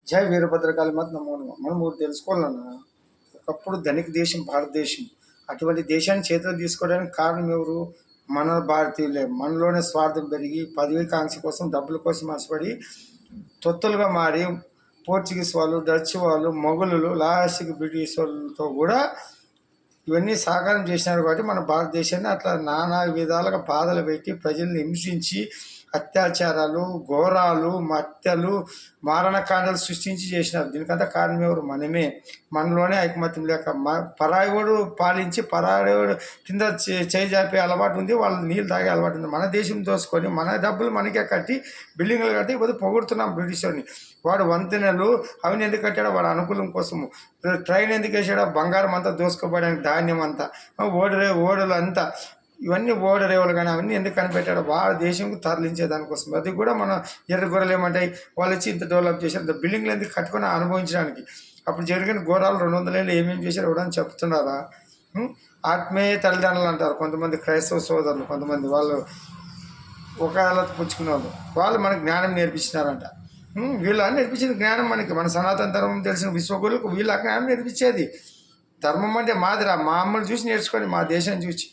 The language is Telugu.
జై వీరభద్రకాళి మాత నమో నమః. మనం ఒకటి తెలుసుకోవాలన్నా, ఒకప్పుడు ధనిక దేశం భారతదేశం. అటువంటి దేశాన్ని చేతిలో తీసుకోవడానికి కారణం ఎవరు? మన భారతీయులే. మనలోనే స్వార్థం పెరిగి పదవి కాంక్ష కోసం, డబ్బుల కోసం ఆశపడి తొత్తులుగా మారి పోర్చుగీస్ వాళ్ళు, డచ్ వాళ్ళు, మొఘలులు, లాస్ట్కి బ్రిటిష్ వాళ్ళతో కూడా ఇవన్నీ సాకారం చేసినారు. కాబట్టి మన భారతదేశాన్ని అట్లా నానా విధాలుగా బాధలు పెట్టి ప్రజల్ని హింసించి అత్యాచారాలు, ఘోరాలు, హత్యలు, మారణకాండాలు సృష్టించి చేసినారు. దీనికంతా కారణం ఎవరు? మనమే. మనలోనే ఐకమత్యం లేక పరాయివాడు పాలించి పరాయివాడు కింద చేయి జాపే అలవాటు ఉంది, వాళ్ళు నీళ్ళు తాగే అలవాటు ఉంది. మన దేశం దోసుకొని మన డబ్బులు మనకే కట్టి బిల్డింగ్లు కట్టి ఇప్పుడు పొగుడుతున్నాం బ్రిటిష్ వాడిని. వాడు వంతెనలు అవన్నీ ఎందుకు కట్టాడో వాడు అనుకూలం కోసము. ట్రైన్ ఎందుకు వేసాడో బంగారం అంతా దోసుకోపోవడానికి, ధాన్యం అంతా, ఓడలు అంతా, ఇవన్నీ ఓడరేవులు కానీ అవన్నీ ఎందుకు కనిపెట్టాడు? వాళ్ళ దేశంకు తరలించే దానికోసం. అది కూడా మనం ఎర్ర గొర్రెలు ఏమంటాయి, వాళ్ళు వచ్చి ఇంత డెవలప్ చేశారు, బిల్డింగ్లు ఎందుకు కట్టుకొని అనుభవించడానికి. అప్పుడు జరిగిన ఘోరాలు 200 ఏళ్ళు ఏమేమి చేశారు ఎవడని చెప్తున్నారా? ఆత్మీయ తల్లిదండ్రులు అంటారు కొంతమంది క్రైస్తవ సోదరులు, కొంతమంది వాళ్ళు ఒక అలత పుచ్చుకునే వాళ్ళు మనకు జ్ఞానం నేర్పించినారంట. వీళ్ళు నేర్పించిన జ్ఞానం మనకి, మన సనాతన ధర్మం తెలిసిన విశ్వగురులకు వీళ్ళ జ్ఞానం నేర్పించేది. ధర్మం అంటే మాదిరా, మా అమ్మని చూసి నేర్చుకోండి, మా దేశాన్ని చూసి.